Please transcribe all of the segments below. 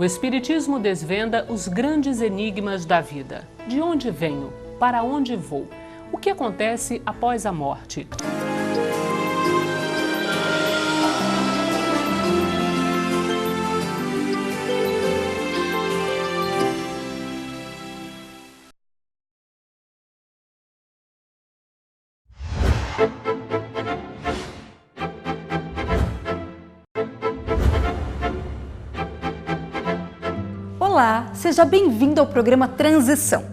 Espiritismo desvenda os grandes enigmas da vida. De onde venho? Para onde vou? O que acontece após a morte? Olá, seja bem-vindo ao programa Transição.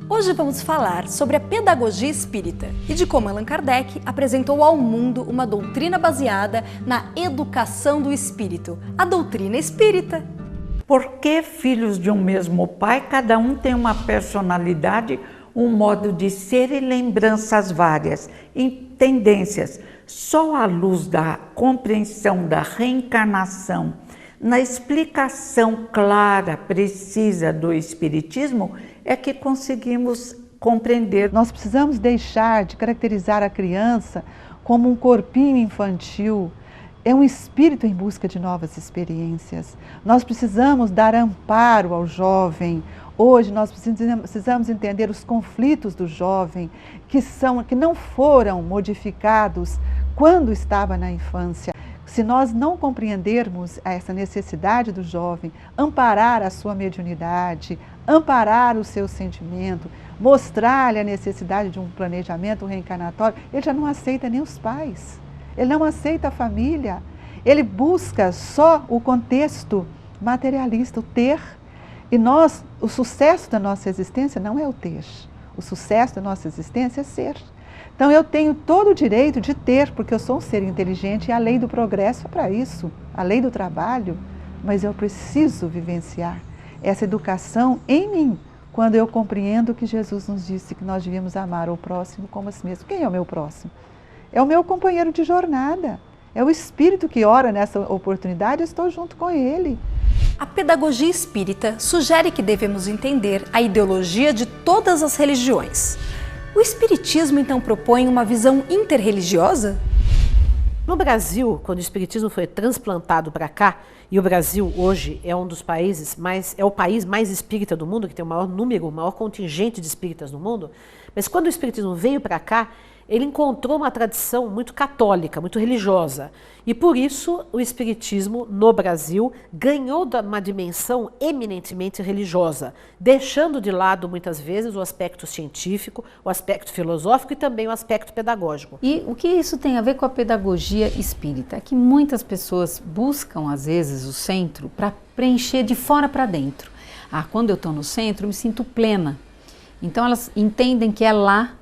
Hoje vamos falar sobre a pedagogia espírita e de como Allan Kardec apresentou ao mundo uma doutrina baseada na educação do espírito, a doutrina espírita. Por que filhos de um mesmo pai, cada um tem uma personalidade, um modo de ser e lembranças várias, e tendências? Só à luz da compreensão da reencarnação, na explicação clara, precisa do Espiritismo, é que conseguimos compreender. Nós precisamos deixar de caracterizar a criança como um corpinho infantil. É um espírito em busca de novas experiências. Nós precisamos dar amparo ao jovem. Hoje nós precisamos entender os conflitos do jovem que não foram modificados quando estava na infância. Se nós não compreendermos essa necessidade do jovem, amparar a sua mediunidade, amparar o seu sentimento, mostrar-lhe a necessidade de um planejamento reencarnatório, ele já não aceita nem os pais, ele não aceita a família, ele busca só o contexto materialista, o ter. E o sucesso da nossa existência não é o ter, o sucesso da nossa existência é ser. Então eu tenho todo o direito de ter, porque eu sou um ser inteligente e a lei do progresso é para isso, a lei do trabalho, mas eu preciso vivenciar essa educação em mim, quando eu compreendo que Jesus nos disse que nós devíamos amar o próximo como a si mesmo. Quem é o meu próximo? É o meu companheiro de jornada, é o espírito que ora nessa oportunidade, eu estou junto com ele. A pedagogia espírita sugere que devemos entender a ideologia de todas as religiões. O Espiritismo, então, propõe uma visão interreligiosa? No Brasil, quando o Espiritismo foi transplantado para cá, e o Brasil hoje é um dos países é o país mais espírita do mundo, que tem o maior número, o maior contingente de espíritas no mundo, mas quando o Espiritismo veio para cá, ele encontrou uma tradição muito católica, muito religiosa. E por isso o Espiritismo no Brasil ganhou uma dimensão eminentemente religiosa, deixando de lado muitas vezes o aspecto científico, o aspecto filosófico e também o aspecto pedagógico. E o que isso tem a ver com a pedagogia espírita? É que muitas pessoas buscam às vezes o centro para preencher de fora para dentro. Quando eu estou no centro eu me sinto plena. Então elas entendem que é lá,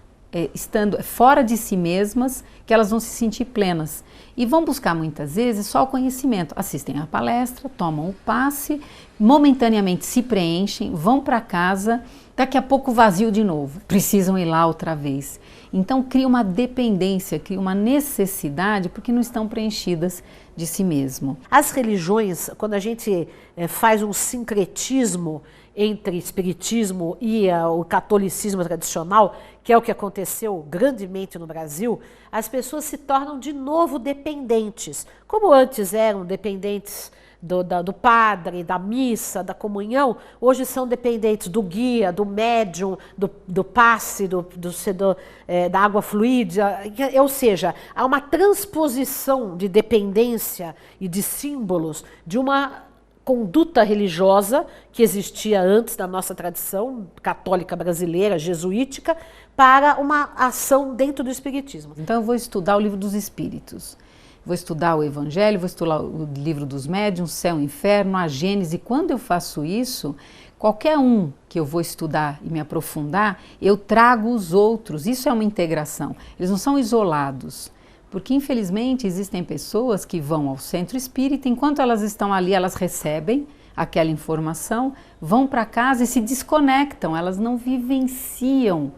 estando fora de si mesmas, que elas vão se sentir plenas. E vão buscar muitas vezes só o conhecimento. Assistem à palestra, tomam o passe, momentaneamente se preenchem, vão para casa, daqui a pouco vazio de novo. Precisam ir lá outra vez. Então cria uma dependência, cria uma necessidade porque não estão preenchidas de si mesmo. As religiões, quando a gente faz um sincretismo entre espiritismo e o catolicismo tradicional, que é o que aconteceu grandemente no Brasil, as pessoas se tornam de novo dependentes. Como antes eram dependentes do padre, da missa, da comunhão, hoje são dependentes do guia, do médium, do passe, da água fluida, ou seja, há uma transposição de dependência e de símbolos de uma conduta religiosa que existia antes da nossa tradição católica brasileira, jesuítica, para uma ação dentro do Espiritismo. Então eu vou estudar o livro dos Espíritos, vou estudar o Evangelho, vou estudar o livro dos médiuns, Céu e Inferno, a Gênese. Quando eu faço isso, qualquer um que eu vou estudar e me aprofundar, eu trago os outros. Isso é uma integração, eles não são isolados. Porque, infelizmente, existem pessoas que vão ao centro espírita, enquanto elas estão ali, elas recebem aquela informação, vão para casa e se desconectam, elas não vivenciam.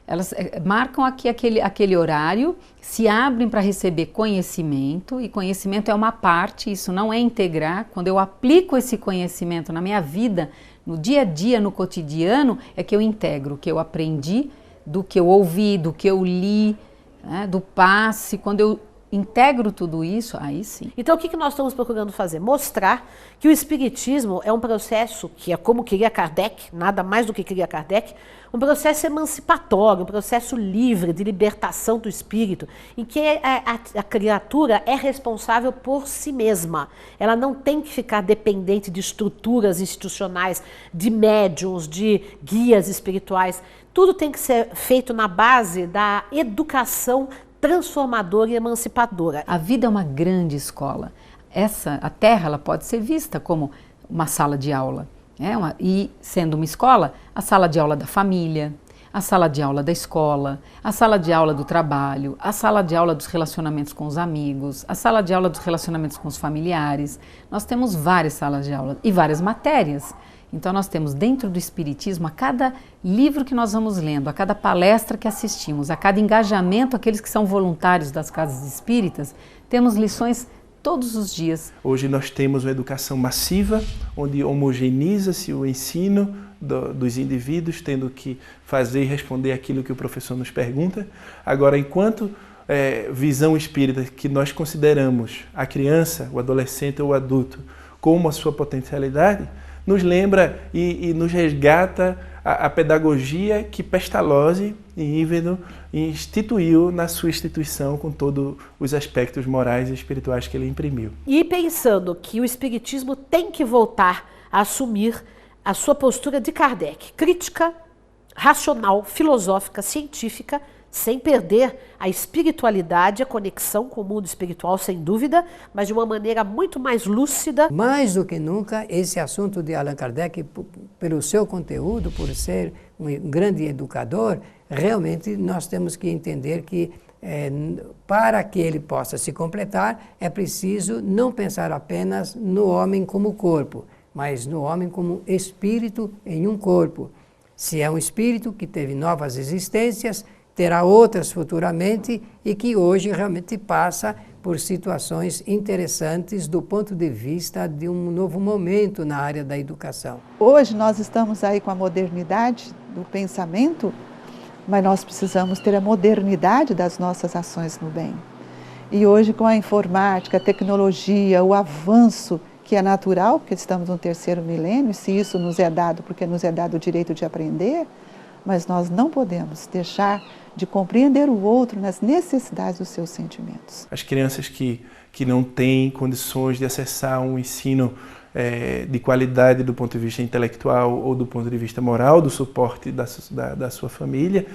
Elas marcam aqui aquele horário, se abrem para receber conhecimento, e conhecimento é uma parte, isso não é integrar. Quando eu aplico esse conhecimento na minha vida, no dia a dia, no cotidiano, é que eu integro o que eu aprendi, do que eu ouvi, do que eu li, do passe. Quando eu integro tudo isso, aí sim. Então o que nós estamos procurando fazer? Mostrar que o espiritismo é um processo que é como queria Kardec, nada mais do que queria Kardec, um processo emancipatório, um processo livre de libertação do espírito, em que a criatura é responsável por si mesma. Ela não tem que ficar dependente de estruturas institucionais, de médiuns, de guias espirituais. Tudo tem que ser feito na base da educação transformadora e emancipadora. A vida é uma grande escola. A Terra ela pode ser vista como uma sala de aula. E sendo uma escola, a sala de aula da família, a sala de aula da escola, a sala de aula do trabalho, a sala de aula dos relacionamentos com os amigos, a sala de aula dos relacionamentos com os familiares. Nós temos várias salas de aula e várias matérias. Então nós temos dentro do Espiritismo, a cada livro que nós vamos lendo, a cada palestra que assistimos, a cada engajamento, aqueles que são voluntários das casas espíritas, temos lições todos os dias. Hoje nós temos uma educação massiva, onde homogeneiza-se o ensino dos indivíduos, tendo que fazer e responder aquilo que o professor nos pergunta. Agora, enquanto visão espírita, que nós consideramos a criança, o adolescente ou o adulto como a sua potencialidade, nos lembra e nos resgata a pedagogia que Pestalozzi e Ívenhoe instituiu na sua instituição, com todos os aspectos morais e espirituais que ele imprimiu. E pensando que o espiritismo tem que voltar a assumir a sua postura de Kardec, crítica, racional, filosófica, científica, sem perder a espiritualidade, a conexão com o mundo espiritual, sem dúvida, mas de uma maneira muito mais lúcida. Mais do que nunca, esse assunto de Allan Kardec, pelo seu conteúdo, por ser um grande educador, realmente nós temos que entender que para que ele possa se completar, é preciso não pensar apenas no homem como corpo, mas no homem como espírito em um corpo. Se é um espírito que teve novas existências, terá outras futuramente e que hoje realmente passa por situações interessantes do ponto de vista de um novo momento na área da educação. Hoje nós estamos aí com a modernidade do pensamento, mas nós precisamos ter a modernidade das nossas ações no bem. E hoje com a informática, a tecnologia, o avanço que é natural, porque estamos no 3º milênio, e se isso nos é dado, porque nos é dado o direito de aprender, mas nós não podemos deixar de compreender o outro nas necessidades dos seus sentimentos. As crianças que não têm condições de acessar um ensino de qualidade do ponto de vista intelectual ou do ponto de vista moral, do suporte da sua família,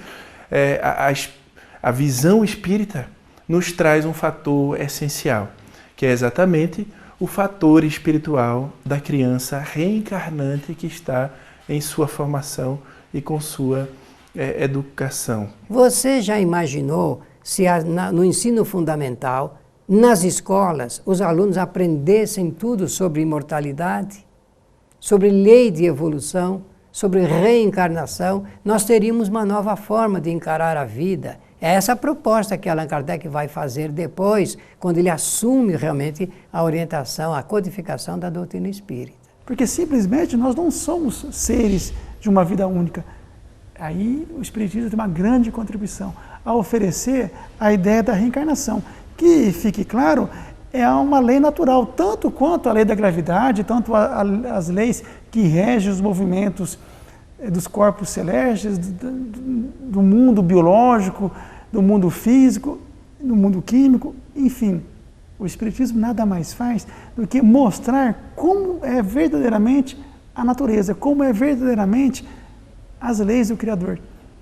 a visão espírita nos traz um fator essencial, que é exatamente o fator espiritual da criança reencarnante que está em sua formação e com sua educação. Você já imaginou se no ensino fundamental, nas escolas, os alunos aprendessem tudo sobre imortalidade, sobre lei de evolução, sobre reencarnação? Nós teríamos uma nova forma de encarar a vida. É essa a proposta que Allan Kardec vai fazer depois, quando ele assume realmente a orientação, a codificação da doutrina espírita. Porque simplesmente nós não somos seres de uma vida única. Aí o Espiritismo tem uma grande contribuição a oferecer a ideia da reencarnação, que, fique claro, é uma lei natural, tanto quanto a lei da gravidade, tanto as leis que regem os movimentos dos corpos celestes, do mundo biológico, do mundo físico, do mundo químico, enfim. O Espiritismo nada mais faz do que mostrar como é verdadeiramente a natureza, como é verdadeiramente as leis do Criador.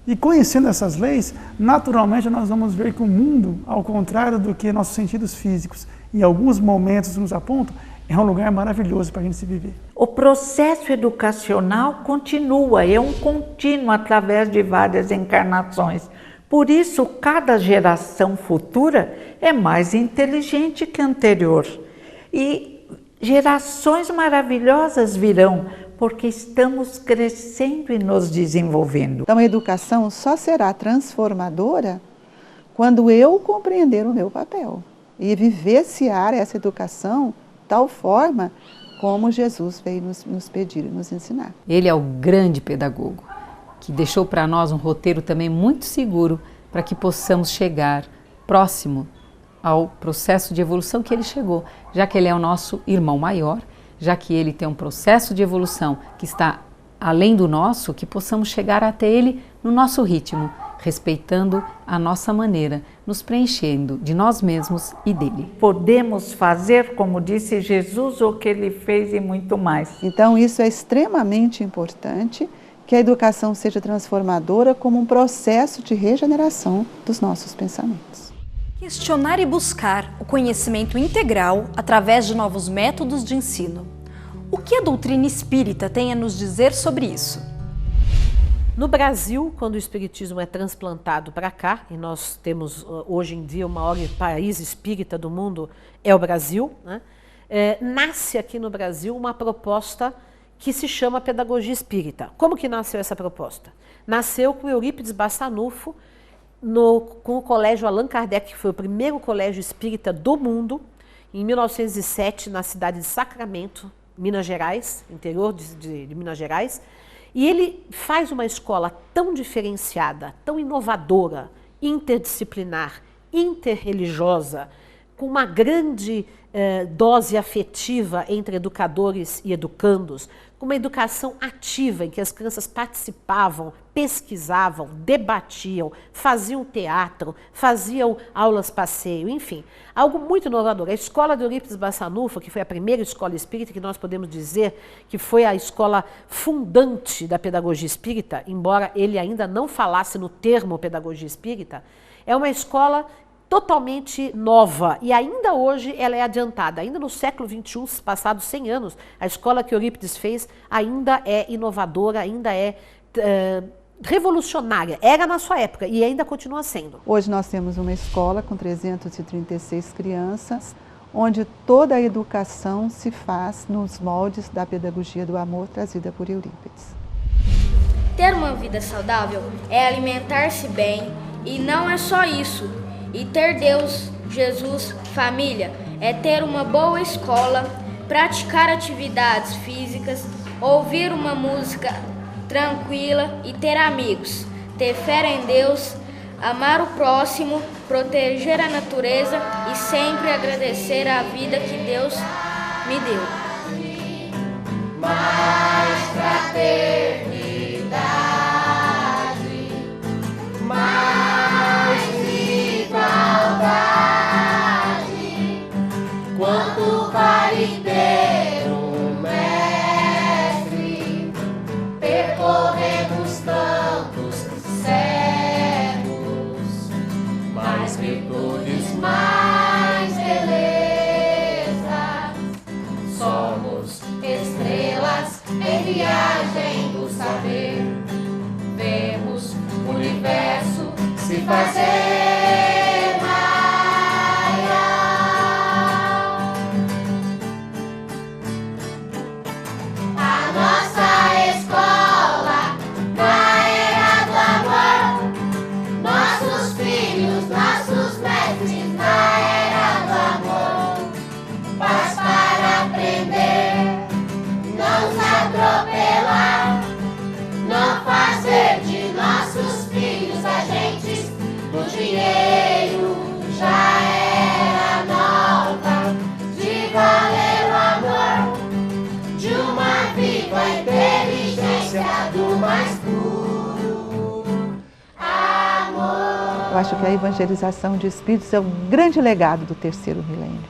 E conhecendo essas leis, naturalmente nós vamos ver que o mundo, ao contrário do que nossos sentidos físicos em alguns momentos nos apontam, é um lugar maravilhoso para a gente se viver. O processo educacional continua, é um contínuo através de várias encarnações. Por isso, cada geração futura é mais inteligente que a anterior. E gerações maravilhosas virão, porque estamos crescendo e nos desenvolvendo. Então a educação só será transformadora quando eu compreender o meu papel e vivenciar essa educação de tal forma como Jesus veio nos pedir e nos ensinar. Ele é o grande pedagogo, que deixou para nós um roteiro também muito seguro para que possamos chegar próximo ao processo de evolução que ele chegou, já que ele é o nosso irmão maior, já que ele tem um processo de evolução que está além do nosso, que possamos chegar até ele no nosso ritmo, respeitando a nossa maneira, nos preenchendo de nós mesmos e dele. Podemos fazer, como disse Jesus, o que ele fez e muito mais. Então, isso é extremamente importante, que a educação seja transformadora como um processo de regeneração dos nossos pensamentos. Questionar e buscar o conhecimento integral através de novos métodos de ensino. O que a doutrina espírita tem a nos dizer sobre isso? No Brasil, quando o espiritismo é transplantado para cá, e nós temos hoje em dia o maior país espírita do mundo é o Brasil, né? Nasce aqui no Brasil uma proposta que se chama pedagogia espírita. Como que nasceu essa proposta? Nasceu com Eurípides Bassanufo, com o colégio Allan Kardec, que foi o primeiro colégio espírita do mundo, em 1907, na cidade de Sacramento, Minas Gerais, interior de Minas Gerais. E ele faz uma escola tão diferenciada, tão inovadora, interdisciplinar, interreligiosa, com uma grande dose afetiva entre educadores e educandos, com uma educação ativa em que as crianças participavam, pesquisavam, debatiam, faziam teatro, faziam aulas passeio, enfim, algo muito inovador. A escola de Eurípides Bassanufo, que foi a primeira escola espírita, que nós podemos dizer que foi a escola fundante da pedagogia espírita, embora ele ainda não falasse no termo pedagogia espírita, é uma escola totalmente nova e ainda hoje ela é adiantada. Ainda no século XXI, passados 100 anos, a escola que Eurípides fez ainda é inovadora, ainda é revolucionária. Era na sua época e ainda continua sendo. Hoje nós temos uma escola com 336 crianças, onde toda a educação se faz nos moldes da pedagogia do amor trazida por Eurípides. Ter uma vida saudável é alimentar-se bem e não é só isso. E ter Deus, Jesus, família, é ter uma boa escola, praticar atividades físicas, ouvir uma música tranquila e ter amigos, ter fé em Deus, amar o próximo, proteger a natureza e sempre agradecer a vida que Deus me deu. Mais fraternidade, mais igualdade, quanto vale ter um mestre, percorremos tantos séculos, mais virtudes, mais beleza, somos estrelas em viagem do saber, vemos o universo se fazer maior. A nossa escola na era do amor, nossos filhos, nossos mestres na era do amor, paz para aprender, não se atropelar, não fazer de nossos filhos agentes do dinheiro, já era nova, de valer o amor, de uma viva inteligência do mais puro amor. Eu acho que a evangelização de espíritos é um grande legado do terceiro milênio.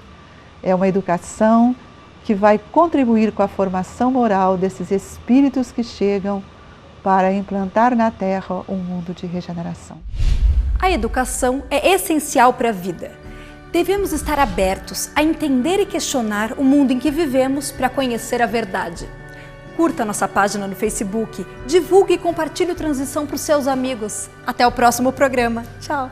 É uma educação que vai contribuir com a formação moral desses espíritos que chegam para implantar na Terra um mundo de regeneração. A educação é essencial para a vida. Devemos estar abertos a entender e questionar o mundo em que vivemos para conhecer a verdade. Curta nossa página no Facebook, divulgue e compartilhe o Transição para os seus amigos. Até o próximo programa. Tchau!